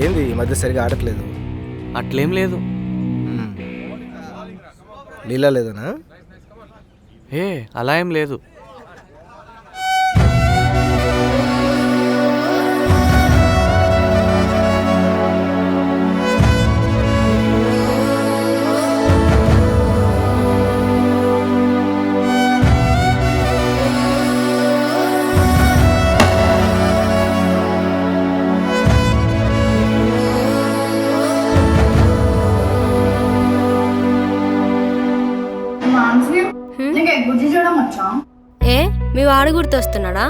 ఏంది ఈ మధ్య సరిగా ఆడట్లేదు? అట్లేం లేదు. లీలా లేదనా? ఏ అలా ఏం లేదు. ఏ మీ వాడు గుర్తొస్తున్నాడా?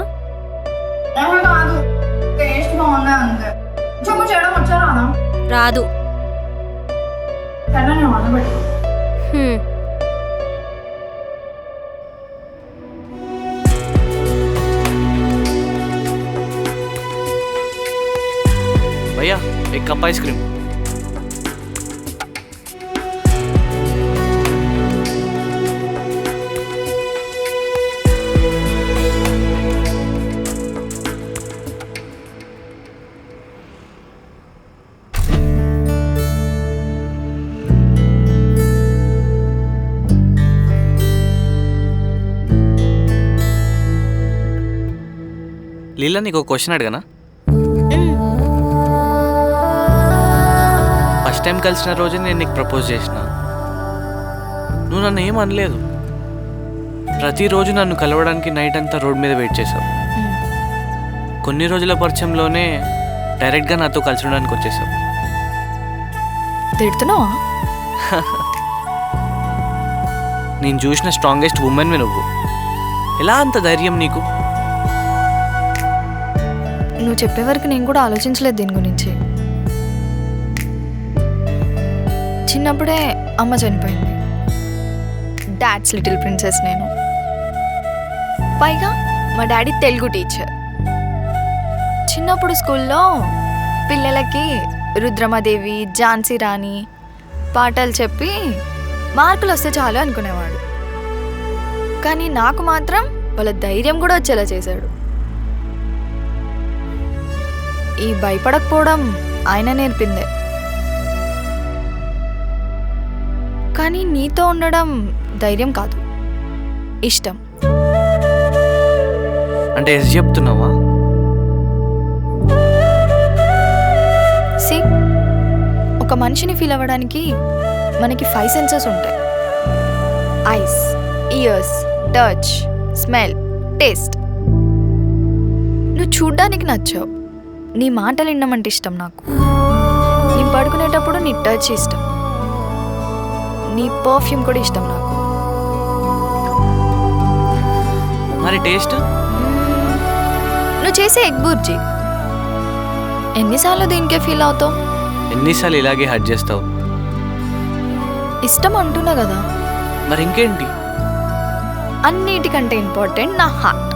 రాదు. भैया एक कप आइसक्रीम. లీలా నీకు ఒక క్వశ్చన్ అడగనా? ఫస్ట్ టైం కలిసిన రోజే నేను నీకు ప్రపోజ్ చేసిన. నువ్వు నన్ను ఏం అనలేదు. ప్రతిరోజు నన్ను కలవడానికి నైట్ అంతా రోడ్ మీద వెయిట్ చేసావు. కొన్ని రోజుల పరిచయంలోనే డైరెక్ట్గా నాతో కలిసి ఉండడానికి వచ్చేసావు. తిడుతున్నావా? నేను చూసిన స్ట్రాంగెస్ట్ ఉమెన్వి నువ్వు. ఎలా అంత ధైర్యం నీకు? నువ్వు చెప్పే వరకు నేను కూడా ఆలోచించలేదు దీని గురించి. చిన్నప్పుడే అమ్మ చనిపోయింది. డాడ్స్ లిటిల్ ప్రిన్సెస్ నేను. పైగా మా డాడీ తెలుగు టీచర్. చిన్నప్పుడు స్కూల్లో పిల్లలకి రుద్రమదేవి, ఝాన్సీ రాణి పాటలు చెప్పి మార్కులు వస్తే చాలు అనుకునేవాడు. కానీ నాకు మాత్రం వాళ్ళ ధైర్యం కూడా వచ్చేలా చేశాడు. ఈ భయపడకపోవడం ఆయన నేర్పిందే. కానీ నీతో ఉండడం ధైర్యం కాదు, ఇష్టం. అంటే ఎస్ చెప్తున్నావా? సి, ఒక మనిషిని ఫీల్ అవ్వడానికి మనకి 5 సెన్సెస్ ఉంటాయి. Ice, years, touch, smell, taste. నువ్వు చూడ్డానికి నచ్చావు. నీ మాటలు వినమంటే ఇష్టం నాకు. నీ పడుకునేటప్పుడు నీ టచ్ ఇష్టం. నీ పర్ఫ్యూమ్ కూడా ఇష్టం నాకు. మరి టేస్ట్? నువ్వు చేసే ఎగ్ బుర్జీ. ఎన్నిసార్లు దీనికే ఫీల్ అవుతావు? ఎన్నిసార్లు ఇలాగే హర్ట్ చేస్తావు? ఇష్టం అంటున్నా కదా. మరి ఇంకేంటి? అన్నిటికంటే ఇంపార్టెంట్ నా హార్ట్.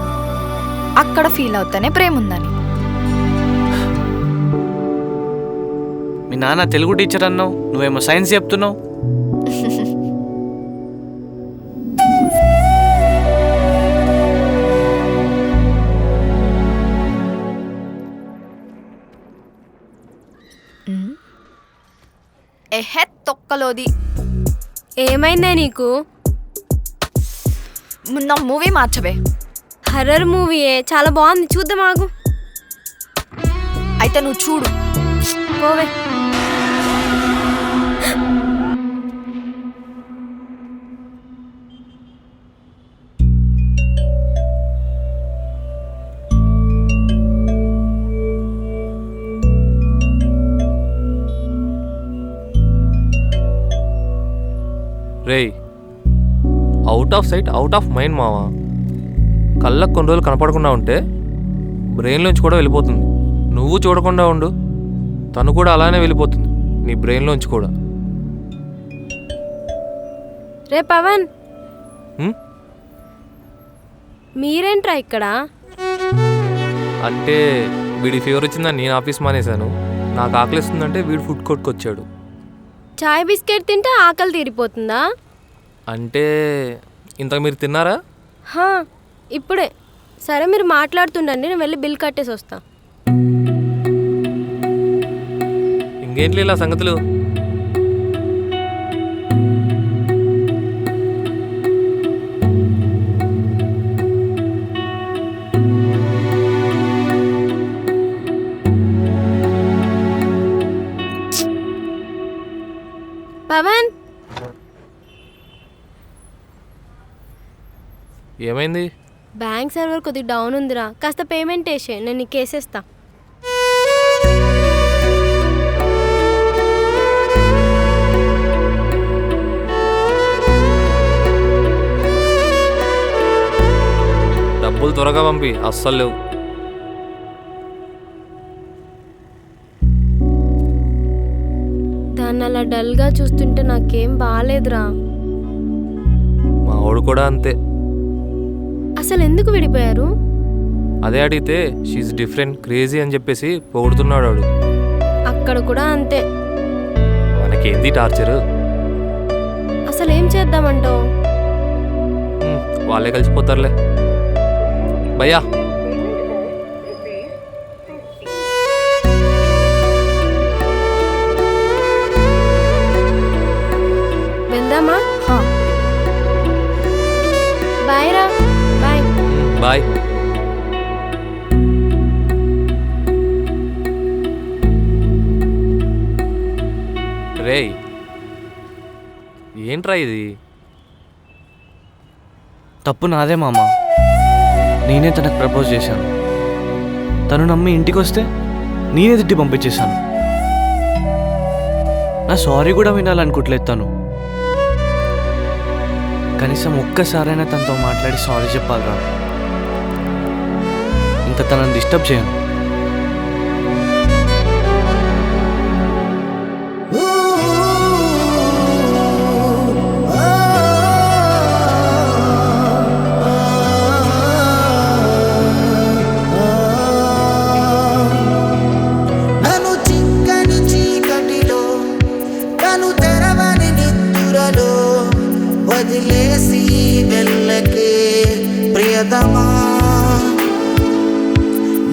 అక్కడ ఫీల్ అవుతానే ప్రేమ ఉందని. మీ నాన్న తెలుగు టీచర్ అన్నావు, నువ్వేమో సైన్స్ చెప్తున్నావు. ఎహె తొక్కలోది. ఏమైందే నీకు? నా మూవీ మార్చవే. హర్రర్ మూవీయే, చాలా బాగుంది, చూద్దాం ఆగు. అయితే నువ్వు చూడు. పోవే. రేయ్, out of sight out of mind మావా. కళ్ళకు కొన్ని రోజులు కనపడకుండా ఉంటే బ్రెయిన్లోంచి కూడా వెళ్ళిపోతుంది. నువ్వు చూడకుండా ఉండు, తను కూడా అలానే వెళ్ళిపోతుంది నీ బ్రెయిన్లోంచి కూడా. రే పవన్, మీరేంట్రా ఇక్కడ? అంటే వీడి ఫీవర్ వచ్చిందని నేను ఆఫీస్ మానేశాను. నాకు ఆకలిస్తుందంటే వీడు ఫుడ్ కోర్ట్కి వచ్చాడు. చాయ్ బిస్కెట్ తింటే ఆకలి తీరిపోతుందా? అంటే ఇంతకు మీరు తిన్నారా? ఇప్పుడే. సరే మీరు మాట్లాడుతుండండి, నేను వెళ్ళి బిల్ కట్టేసి వస్తా. ఇంకేంటి ఇలా సంగతులు? పవన్ ఏమైంది? బ్యాంక్ సర్వర్ కొద్దిగా డౌన్ ఉందిరా, కాస్త పేమెంట్ వేసే, నేను నీకు కేసేస్తా. డబ్బులు త్వరగా పంపి, అస్సలు లేవు. దాన్ని అలా డల్గా చూస్తుంటే నాకేం బాగాలేదురా. మా వాడు కూడా అంతే. అసలు ఎందుకు విడిపోయారు? అదే అడిగితే షీఈ్ డిఫరెంట్, క్రేజీ అని చెప్పేసి పొగుడుతున్నాడు వాడు. అక్కడ కూడా అంతే. మనకేంది టార్చరు? అసలు ఏం చేద్దామంటావు? వాళ్ళే కలిసిపోతారులే. భయ్యా వెళ్దామా? బాయ్ రా. బాయ్. బాయ్. రేయ్ ఏంట్రా ఇది? తప్పు నాదే మామ. నేనే తనకు ప్రపోజ్ చేశాను. తను నమ్మి ఇంటికి వస్తే నేనే తిట్టి పంపించేశాను. నా సారీ కూడా వినాలనుకోవట్లేదు తను. కనీసం ఒక్కసారైనా తనతో మాట్లాడి సారీ చెప్పాలిరా. ఇంకా తనని డిస్టర్బ్ చేయను. వదిలేసి వెళ్ళకే ప్రియతమా,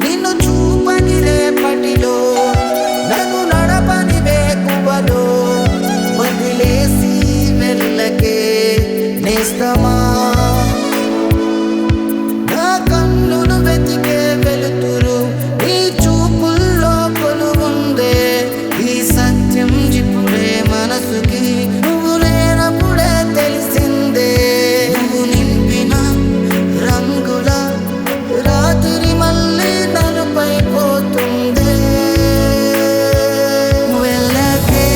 నిన్ను చూపని రేపటిలో, నన్ను నడపని వేకువలో, వదిలేసి వెళ్ళకే నేస్తమా. నా కన్నులు వెతికే వెలుతురు నీ చూపుల్లో కొలువుందే. ఈ సత్యం ఇప్పుడే మనసుకి నువ్వు లేనప్పుడే తెలిసిందే. నువ్వు నింపిన రంగుల రాత్రి మళ్ళీ నలుపైపోతుందే. వెళ్ళకే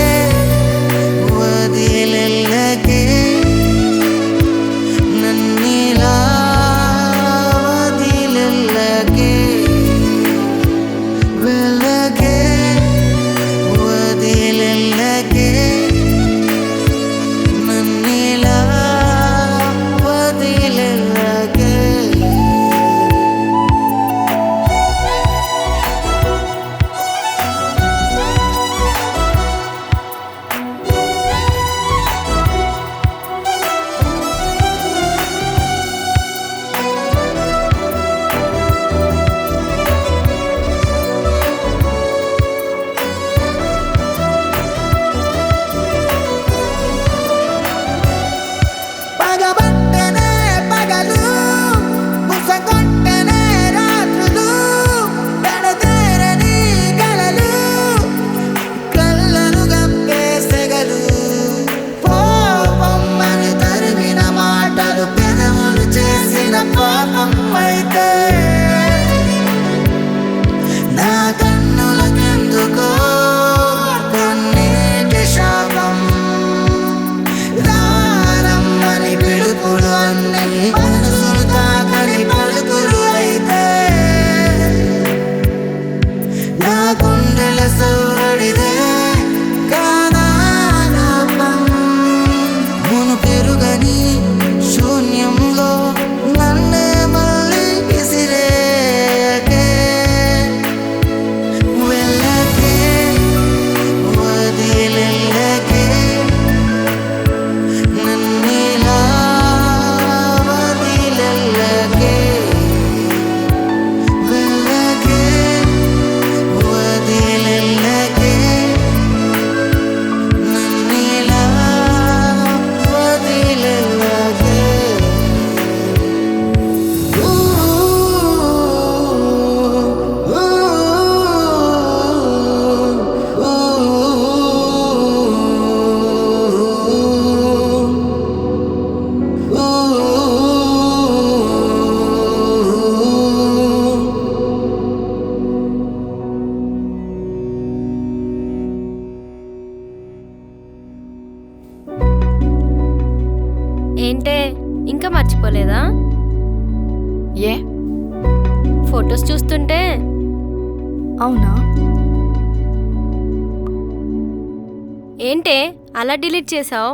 వదిలెళ్ళకే ఫొటోస్ చూస్తుంటే అవునా? ఏంటే అలా డిలీట్ చేసావు?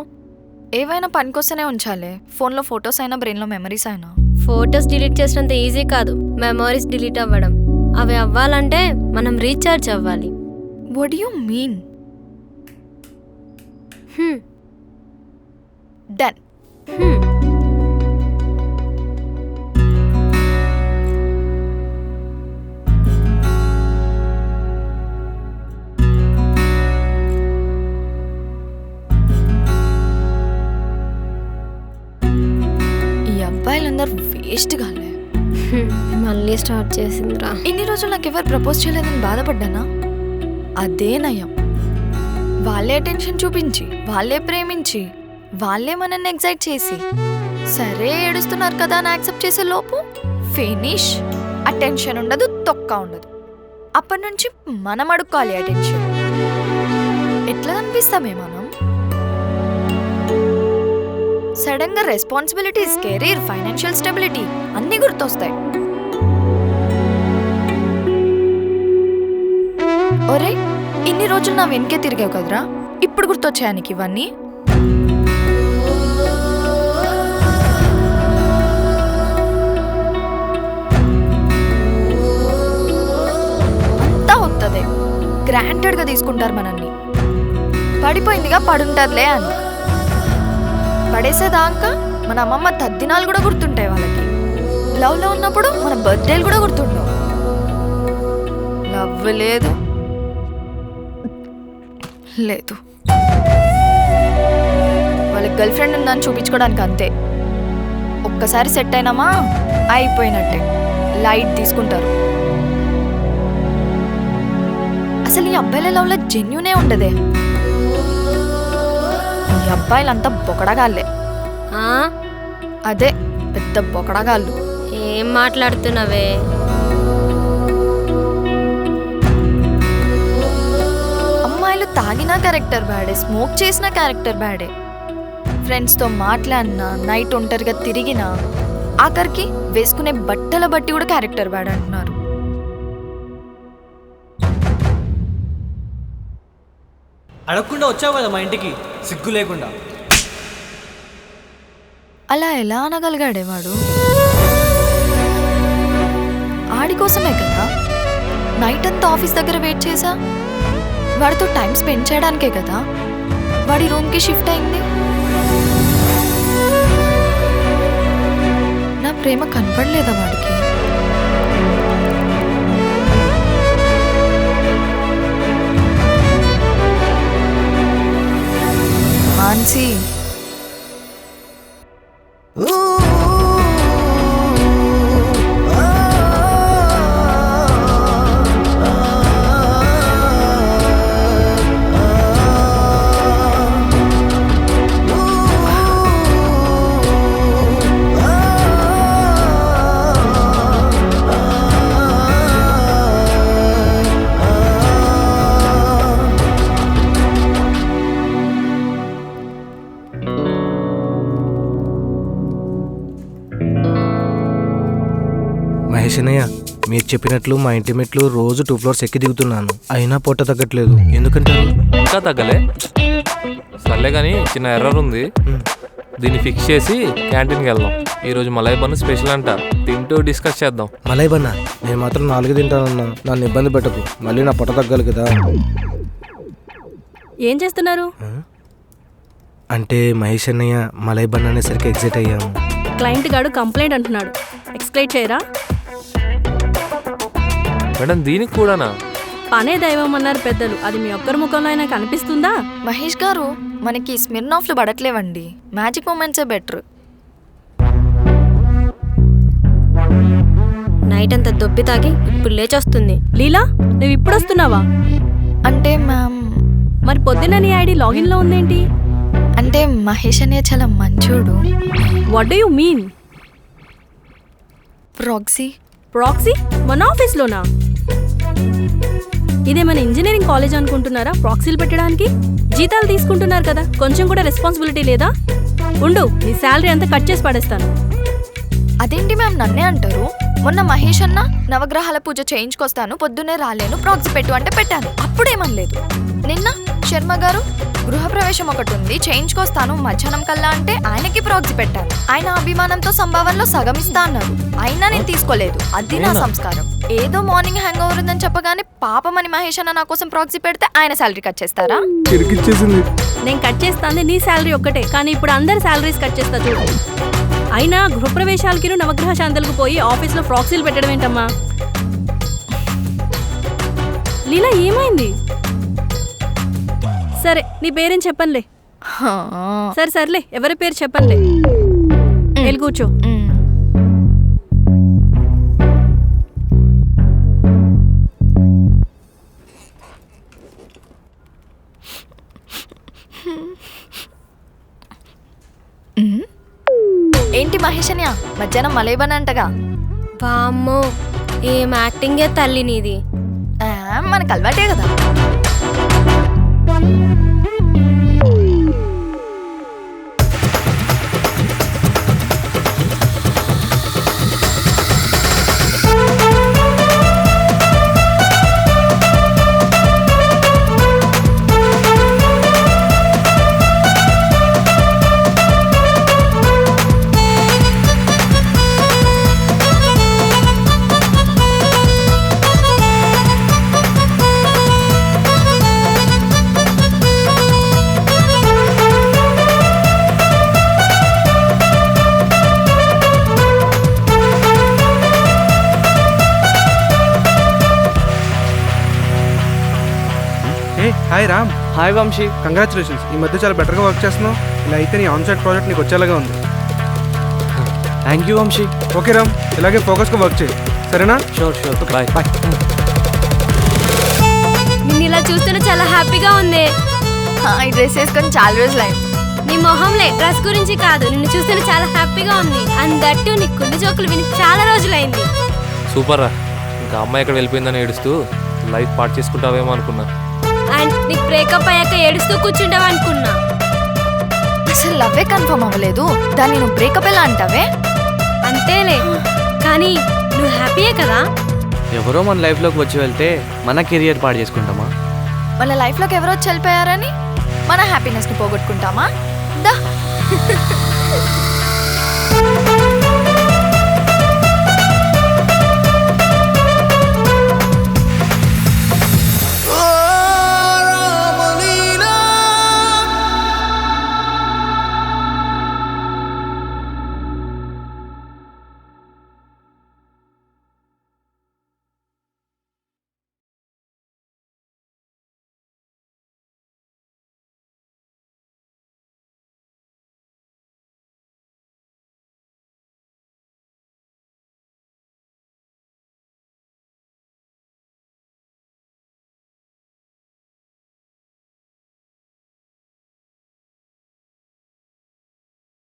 ఏవైనా పనికొస్తేనే ఉంచాలి. ఫోన్లో ఫొటోస్ అయినా బ్రెయిన్లో మెమరీస్ అయినా. ఫొటోస్ డిలీట్ చేసినంత ఈజీ కాదు మెమరీస్ డిలీట్ అవ్వడం. అవి అవ్వాలంటే మనం రీఛార్జ్ అవ్వాలి. What do you mean? Done. ఈ అబ్బాయిలందరూ వేస్ట్ గాలే. మళ్ళీ స్టార్ట్ చేసిందిరా. ఇన్ని రోజులు నాకు ఎవరు ప్రపోజ్ చేయలేదని బాధపడ్డానా? అదే నయం. వాళ్ళే అటెన్షన్ చూపించి, వాళ్ళే ప్రేమించి, వాళ్ళే మనల్ని ఎగ్జైట్ చేసి, సరే ఏడుస్తున్నారు కదా అని యాక్సెప్ట్ చేసే లోపు ఫినిష్. అటెన్షన్ ఉండదు, తొక్క ఉండదు. అప్పటి నుంచి మనం అడుక్కోవాలి అటెన్షన్. ఎట్లా కనిపిస్తామే మనం? సడన్ గా రెస్పాన్సిబిలిటీస్, కెరీర్, ఫైనాన్షియల్ స్టెబిలిటీ అన్నీ గుర్తొస్తాయి. ఒరే, ఇన్ని రోజులు నా వెనకే తిరిగావు కదరా, ఇప్పుడు గుర్తొచ్చాయా నీకు ఇవన్నీ? అంతా వస్తుంది, గ్రాంటెడ్గా తీసుకుంటారు మనల్ని. పడిపోయిందిగా పడుంటారులే అని. పడేసేదాకా మన అమ్మమ్మ తద్దినాలు కూడా గుర్తుంటాయి వాళ్ళకి. లవ్లో ఉన్నప్పుడు మన బర్త్డేలు కూడా గుర్తుండవు. లవ్ లేదు లేదు, వాళ్ళకి గర్ల్ ఫ్రెండ్ ఉందని చూపించుకోవడానికి అంతే. ఒక్కసారి సెట్ అయినామా అయిపోయినట్టే, లైట్ తీసుకుంటారు. అసలు ఈ అబ్బాయిల లవ్లో జెన్యూనే ఉండదే. ఈ అబ్బాయిలంతా బొకడగాళ్ళే. అదే పెద్ద బొకడగాళ్ళు. ఏం మాట్లాడుతున్నావే? అమ్మాయిలు తాగినా క్యారెక్టర్ బ్యాడే, స్మోక్ చేసినా క్యారెక్టర్ బ్యాడే, ఫ్రెండ్స్తో మాట్లాడినా, నైట్ ఒంటరిగా తిరిగినా, ఆఖరికి వేసుకునే బట్టల బట్టి కూడా క్యారెక్టర్ బ్యాడ్ అంటున్నారు. అడగకుండా వచ్చావు కదా మా ఇంటికి, సిగ్గు లేకుండా. అలా ఎలా అనగలిగాడే వాడు? ఆడి కోసమే కదా నైట్ అంతా ఆఫీస్ దగ్గర వెయిట్ చేశా. వాడితో టైం స్పెండ్ చేయడానికే కదా వాడి రూమ్కి షిఫ్ట్ అయింది. నా ప్రేమ కనపడలేదా వాడికి? మాన్సి, మహేష్ అన్నయ్య, మీరు చెప్పినట్లు మా ఇంటి మెట్లు రోజు 2 floors ఎక్కి దిగుతున్నాను, అయినా పొట్ట తగ్గట్లేదు. ఎందుకంటారు? ఇంకా తగ్గలే? సర్లే కానీ చిన్న ఎర్రర్ ఉంది, దీన్ని ఫిక్స్ చేసి క్యాంటీన్కి వెళ్దాం. ఈరోజు మలై బన్ స్పెషల్ అంట, తింటూ డిస్కస్ చేద్దాం. మలై బన్నా? నేను మాత్రం 4 తింటానన్నా. నన్ను ఇబ్బంది పెట్టకు, మళ్ళీ నా పొట్ట తగ్గాలి కదా. ఏం చేస్తున్నారు? అంటే మహేష్ అన్నయ్య మలై బన్ అనేసరికి ఎగ్జైట్ అయ్యాము. క్లయింట్ గాడు కంప్లైంట్ అంటున్నాడు, ఎక్స్ప్లెయిన్ చేయరా? మేడం దీనికి కూడానా? పనే దైవం అన్నారు పెద్దలు, అది మీ ఒక్కరి ముఖంలో అయినా కనిపిస్తుందా? మహేష్ గారు, మనకి స్మిర్నాఫ్లు పడట్లేవండి, మ్యాజిక్ మూమెంట్సే బెటర్. నైట్ అంతా దొబ్బి తాగి ఇప్పుడు లేచొస్తుంది. లీలా, నువ్వు ఇప్పుడు వస్తున్నావా? అంటే మ్యామ్, మరి పొద్దున్న నీ ఐడి లాగిన్లో ఉందేంటి? అంటే మహేష్ అనే చాలా మంచోడు. What do you mean? Proxy. Proxy? మన ఆఫీస్లోనా? ఇదేమైనా ఇంజనీరింగ్ కాలేజ్ అనుకుంటున్నారా ప్రాక్సీలు పెట్టడానికి? జీతాలు తీసుకుంటున్నారు కదా, కొంచెం కూడా రెస్పాన్సిబిలిటీ లేదా? ఉండు, నీ శాలరీ అంతా కట్ చేసి పడేస్తాను. అదేంటి మ్యామ్ నన్నే అంటారు? మొన్న మహేష్ అన్న నవగ్రహాల పూజ చేయించుకొస్తాను పొద్దున్నే రాలేను ప్రాక్సీ పెట్టు అంటే పెట్టాను, అప్పుడేమనలేదు. నిన్న శర్మ గారు గృహప్రవేశం ఒకటి ఉంది చేయించుకొస్తాను మధ్యాహ్నం కల్లా అంటే ఆయనకి ప్రాక్సీ పెట్టాను. ఆయన అభిమానంతో సంభావనలో సగం ఇస్తా అన్నారు, అయినా నేను తీసుకోలేదు. అది నా సంస్కారం. ఏదో మార్నింగ్ హ్యాంగ్ ఓవర్ ఉందని చెప్పగానే పాపమని మహేష్ అన్న నా కోసం ప్రాక్సీ పెడితే ఆయన శాలరీ కట్ చేస్తారా? నేను కట్ చేస్తాను నీ శాలరీ ఒక్కటే, కానీ ఇప్పుడు అందరి శాలరీస్ కట్ చేస్తా చూడు. అయినా గృహప్రవేశాలకి నవగ్రహ శాంతులకు పోయి ఆఫీస్లో ప్రాక్సీలు పెట్టడం ఏంటమ్మా? లీలా ఏమైంది? సరే నీ పేరేం చెప్పనులే. సరే సర్లే ఎవరి పేరు చెప్పనులే. వెళ్ళి కూర్చో. ఏంటి మహేషన్యా మధ్యాహ్నం మలేబన్ అంటగా? వామ్మో ఏం యాక్టింగే తల్లి నీది. మనకు అలవాటే కదా. Hi Ram. Hi Vamsi. Congratulations, ఈ మధ్య చాలా బెటర్గా వర్క్ చేస్తున్నావు. ఇలా అయితే నీ ఆన్ సైట్ ప్రాజెక్ట్ నీకు వచ్చేలాగా ఉంది. Thank you Vamsi. Okay Ram, ఇలాగే ఫోకస్గా వర్క్ చేయి, సరేనా? Sure sure. Bye bye. నిన్ను ఇలా చూస్తేనే చాలా హ్యాపీగా ఉంది. ఈ డ్రెస్ వేసుకొని చాలా రోజులైంది. నీ మొహంలే, డ్రెస్ గురించి కాదు, నిన్ను చూస్తేనే చాలా హ్యాపీగా ఉంది. అందట్టు నీ కుళ్ళు జోకులు విని చాలా రోజులైంది. సూపర్ రా. ఇంకా అమ్మాయి ఎక్కడ వెళ్ళిపోయిందని ఏడుస్తూ లైఫ్ పార్ట్ చేసుకుంటావేమో అనుకున్నా. అండ్ నీకు బ్రేకప్ అయ్యాక ఏడుస్తూ కూర్చుంటావు అనుకున్నా. అసలు లవ్వే కన్ఫర్మ్ అవ్వలేదు, దాన్ని నువ్వు బ్రేకప్ ఎలా అంటావే? అంతేలే, కానీ నువ్వు హ్యాపీయే కదా? ఎవరో మన లైఫ్లోకి వచ్చి వెళ్తే మన కెరియర్ పాడు చేసుకుంటామా? మన లైఫ్లోకి ఎవరో వెళ్ళిపోయారని మన హ్యాపీనెస్ని పోగొట్టుకుంటామా? దా